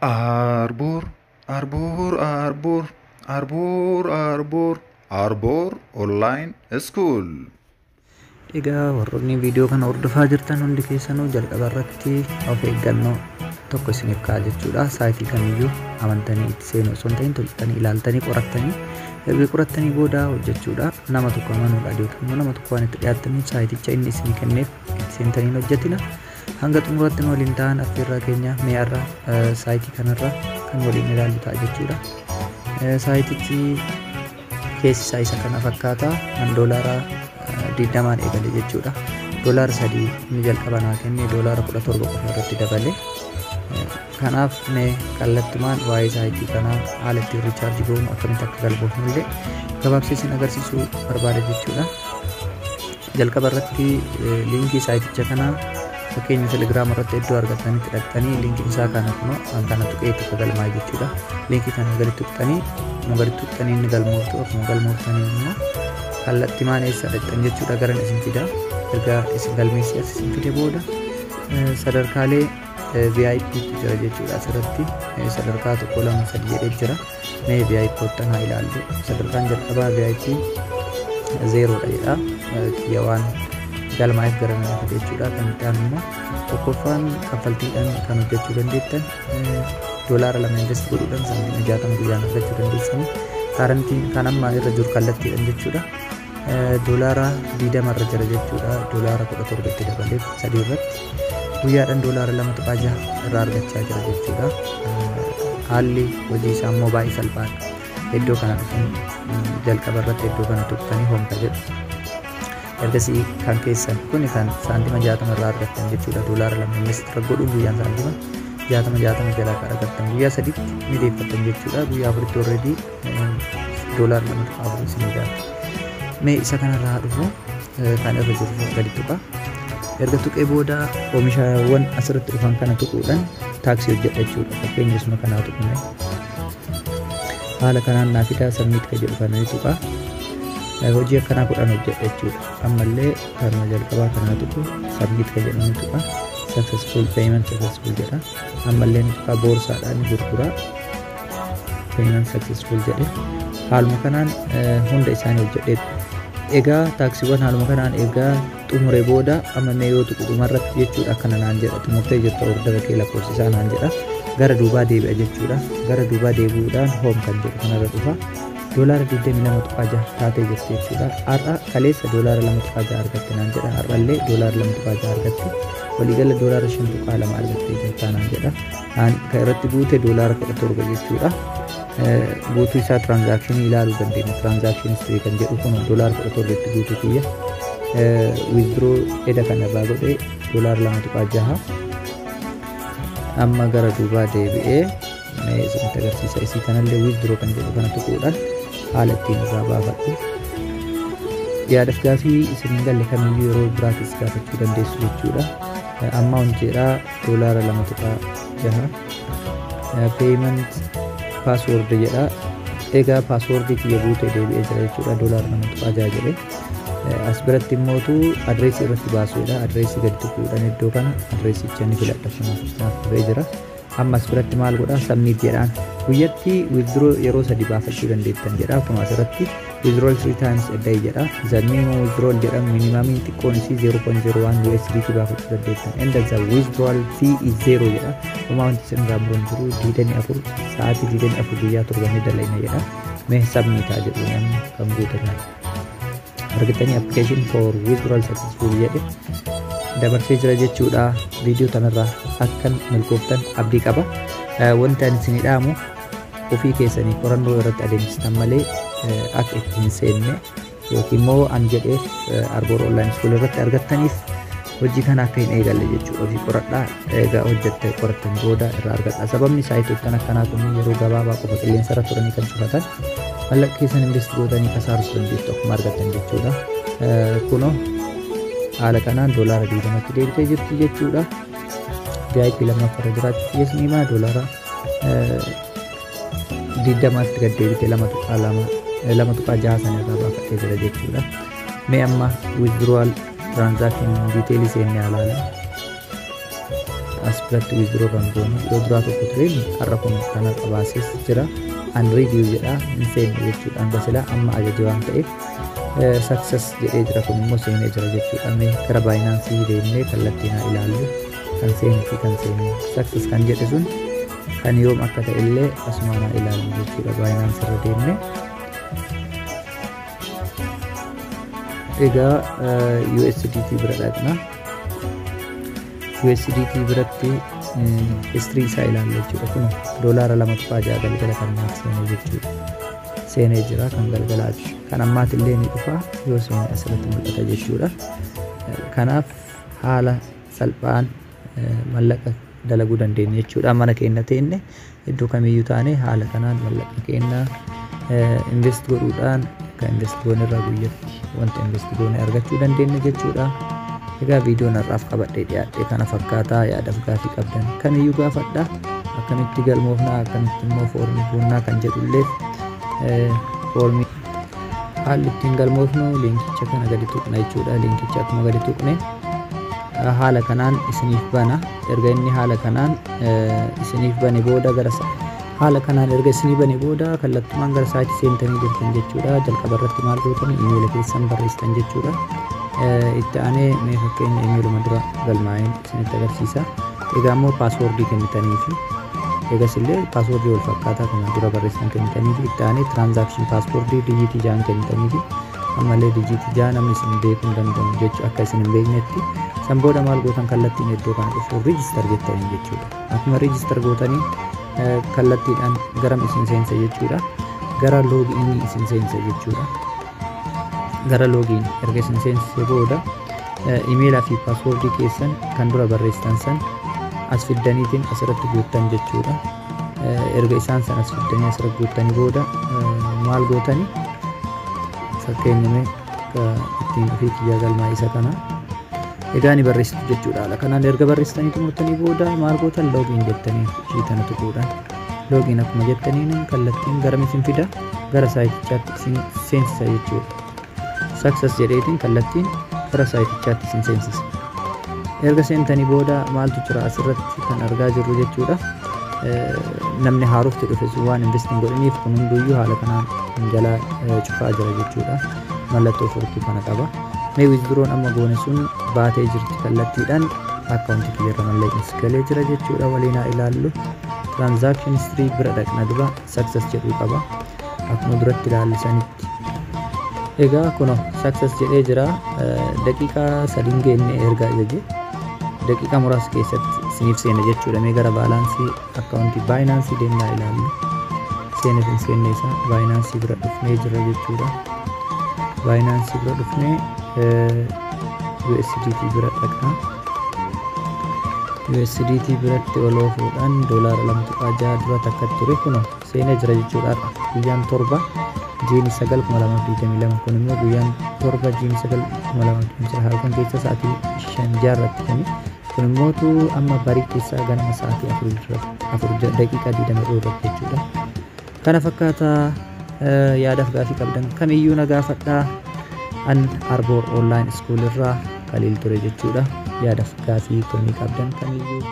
Arbor, arbor, arbor, arbor, arbor, arbor online school. Egaa warroonni viidiyoo kana hordofaa jirtan hundi keessanuu jalqaba irratti of eeggannoo tokko isiniif ka'a jechuudha. Saayitii kamiyyuu amantanii itti seenuu osoo hin ta'in toltanii ilaaltanii qorattanii erga qorattanii booda hojjechuudha. Nama tokko amanuudha yookiin immoo nama tokko waan itti dhiyaattaniif saayiticha inni isinii kenneef itti seentanii hojjetina. Hanga xumuratti waliin ta'an affeerraa keenya mi'aarra saayitii kanarra kan waliin ilaallu ta'a jechuudha. Saayitichi keessi isaa isa kana fakkaata. $20 eegale jechuudha. $3 inni jalqaba naa kenne $17 qofa irratti dabale. Kanaaf mee kallattumaan waa'ee saayitii kanaa haala ittiin riichaarjii goonu akkamitti akka galboofnu illee gabaabsee isin agarsiisuu barbaada jechuudha. Jalqaba irratti liinkii saayiticha kanaa fakkeenya telegiraama irratti iddoo argatanitti dhaqxanii liinkiin isaa kana kunoo kana tuqee tokko galmaa'e jechuudha. Liinkii kana gaditti tuqxanii inni galmooftu akkuma galmooftanii immoo kallattimaan eessa dhaqxan jechuudha garan isin fida. Erga isin galmeessee as isin fide booda sadarkaalee VIP jira jechuudha. Asirratti sadarkaa 1 2 3 jedhee jira. Mee VIP kottan haa ilaallu. Sadarkaan jalqabaa VIP 0 jedha. Kiyya waan galmaa'eef gara nama fide jechuudha. Kan itti aanu immoo tokkoffaan kaffaltiidhaan kan hojjechuu dandeettan $2 invest godhuudhaan santiin 60 guyyaan argachuu dandeessanii kaarantiin kan ammaa irra jiru kallattiidhaan jechuudha. $20 irra jira jechuudha. $17 itti dabalee 3 irratti guyyaadhaan $2.6 irraa argachaa jira jechuudha. Haalli hojii isaa immoo baay'ee salphaadha. Iddoo kana dhufuun jalqaba irratti iddoo kana tuqxanii hoomta jedhu. Ergasii kan keessan kun kan saantima 60 irraa argattan jechuudha. $2 invest irra godhuun guyyaan saantima 60 jalaa kan argattan guyyaa 3tti ni deeffattan jechuudha. Guyyaa 4tti already $2.4 isinii gaafata. Mee isa kanarraa dhufu kan irra jiru gadi tuqa. Erga tuqee booda oomishaawwan asirratti dhufan kana tuquudhaan taaksii hojjedha jechuudha. Fakkeenya isuma kanaa tuqne haala kanaan naa fidaa sabmiit ka jedhu kana ni tuqa. Hojii akkanaa 10 hojjedha jechuudha. Ammallee kanuma jalqabaa kanaa tuqu sabmiit ka jedhu ni tuqa. Successful payment successful jedha. Ammallee ni tuqa boorsaadhaan ni gurgura. Payment successful jedhe. Haaluma kanaan hunda isaanii hojjedhe. Egaa taaksiiwwan haaluma kanaan egaa xumuree booda amma mee yoo tuqu dhumarratti jechuudha akkana naan jedha. Xumurtee jirta ordara kee lakkoofsisaa naan jedha. Gara duubaa deebi'a jechuudha. Gara duubaa deebi'uudhaan hoom kan jedhu kanarra dhufa. $22.6 taatee jirti jechuudha. Har'a kaleessa $2.6 argatte naan jedha. Har'allee $2.6 argatte. Waliigala $5.2 argatte jechuudha naan jedha. Kan irratti guute $17 jechuudha. Guutuu isaa tiraanzaakshinii ilaaluu dandeenya. Tiraanzaakshinii kan jedhu kun $17 itti guutuu kiyya. Withdraw edda kan irraa godhee $2.6 amma gara duubaa deebi'ee isinitti agarsiisa. Isii kanallee withdraw kan jedhu kana tuquudhaan haala ittiin irraa baafadhu. Yaadaaf gaafii isiniin galle kamiyyuu yeroo biraatis gaafachuu dandeessu jechuudha. Amma honjeedhaa $2.6 payment password jedha. Egaa passwordii kiyya guutee deebi'ee jira jechuudha. $2.6 jedhee as biratti immootu adreesii irratti baasuudha. Adreesii gadi tuquudhaan iddoo kana adreesicha ni filadha. Kanaaf jira. Amma as biratti maal godhaa submit jedhaan guyyatti withdraw yeroo 3 baafachuu dandeettan jedha. Akkuma asirratti withdrawal 3 times a day jedha. The minimum withdrawal jedha. Minimum xiqqoon isii 0.01 USDT baafachuu dandeettan. And the withdrawal fee is 0 jedha. Homaa wanti isin irraa muran jiru 24 sa'aatii 24 guyyaa 7 dalayna jedha. Mee submit jedhu namni kan guutan argatanii application for withdrawal successful jedhe dabarsee jira jechuudha. Viidiyoo kanarraa akkan milkooftan abdii qaba. Wanti ani isin dhaamu ofii keessanii qorannoo irratti adeemsistan malee akka itti hin seenne yookiin immoo an jedheef Arbor online school irratti argattaniif hojii kana akka hin eegalle jechuudha. Hojii qoradhaa egaa hojjettee qorattan booda irraa argadha. Sababni saayitoottan akkanaa kun yeroo gabaabaa qofa qilleensa irra turanii kan cufatan mallaqa keessan invest gootanii kasaaruu dandeessu akkuma argattan jechuudha. Kunoo haala kanaan $20tti deebitee jirti jechuudha. VIP lammaffaa irra jiraachuu keessanii maa $20tti gad deebitee 2.6 sana irraa baafattee jira jechuudha. Mee amma withdrawal transaction detail seenne ilaala. as biratti withdraw kan goonu yoo duraa tokko tureen har'a kun kana qabaases jira unreview jedha hin seenne jechuudha hanga sila amma ajaja waan ta'eef success jedhee jira kun immoo seenee jira jechuudha mee gara Binance deemnee kallattiin ilaallu kan seenee fi kan seenne success kan jedhe sun kan yoom akka ta'e illee asumaan ilaallu jechuudha Binance irra deemnee egaa USDT bira dhaqna USDT biratti history isaa ilaallu jechuudha kun $2.6 galgala kan naaf seenee jechuudha seenee jira kan galgalaati kan ammaati illee ni dhufa yoo seenee asirratti mul'ata jechuudha kanaaf haala salphaan mallaqa dalaguu dandeenya jechuudha mana keenya teenne iddoo kamiyyuu taane haala kanaan mallaqa keenya invest godhuudhaan kan invest goone irraa guyyatti wanta invest goone argachuu dandeenya jechuudha egaa viidiyoon har'aaf qabadhee dhiyaadhe kana fakkaataa yaadaaf gaafii qabdan kamiyyuu gaafadha akkamitti galmoofnaa akkamitti immoo foormii buunnaa kan jedhullee foormii haalli ittiin galmoofnu linkicha kana gadi tuqna jechuudha linkicha akkuma gadi tuqne haala kanaan isiniif bana erga inni haala kanaan isiniif bane booda gara haala kanaan erga isinii bane booda kallattumaan gara saayitii seentanii jirtan jechuudha jalqaba irratti maal gootan iimeela keessan barreessitan jechuudha itti aanee mee fakkeenya iimeeluma dura galmaa'een isinitti agarsiisa egaa immoo paaswoordii kennitanii fi egas illee paaswoordii wal fakkaataa kan dura barreessan kennitanii fi itti aanee tiraanzaakshin paaswoordii dijiitii 6 kennitanii fi ammallee dijiitii 6 namni isin beekuu hin danda'u jechuu akka isin hin beeknetti san booda maal gootan kallattiin iddoo kana dhufu register jettanii jechuudha akkuma register gootanii kallattiidhaan gara isin seensa jechuudha gara loogiinii isin seensa jechuudha gara loogiin erga isin seensisee booda iimeelaa fi paaswoordii keessan kan dura barreessitan san as fiddaniitiin asirratti guuttan jechuudha erga isaan san as fiddanii asirratti guuttanii booda maal gootanii fakkeenyame ittiin dhufee kiyyaa galmaa isa kana egaa ni barreessitu jechuudha haala kanaan erga barreessitanii xumurtanii booda maal gootan loogiin jettanii shiitana tuquudhaan loogiin akkuma jettaniin kallattiin gara isin fida gara saayitichaatti isin seensisa jechuudha success jedheetiin kallattiin gara saayitichaatti isin seensisa erga seentanii booda maaltu jira asirratti kan argaa jirru jechuudha namni haarufti dhufe sun waan investiin godhaniif kun hunduyyuu haala kanaan jalaa cufaa jira jechuudha mallattoo furtuu kana qaba mee withdrawn amma goone sun baatee jirti kallattiidhaan akkaawuntii kiyyarra mallaqnis galee jira jechuudha waliin haa ilaallu transaction history bira dhaqna dura success jedhuu qaba akkuma duratti ilaallisanitti egaa kuno success jedhee jira daqiiqaa 3 geenne erga ajaje daqiiqaa muraasa keessatti isiniif seena jechuudha mee gara baalaansii akkaawuntii Binance deemnaa ilaallu seena fi seenne isaa Binance bira dhufnee jira jechuudha Binance bira dhufnee USDT bira dhaqna USDT biratti oloofuudhaan $2.6 dura takka ture kuno seenee jira jechuudha guyyaan 7 jiini 9/2022 kun immoo guyyaan 7 jiini 9/2023 halkan keessa sa'aatii 5 irratti kun immoo amma barii keessa ganama sa'aatii 4 daqiiqaa 20 irratti jechuudha kana fakkaata yaadaaf gaafii qabdan kamiyyuu na gaafadhaa an Arbor Online School irraa Khalil ture jechuudha yaadaaf gaafii komii qabdan kamiyyuu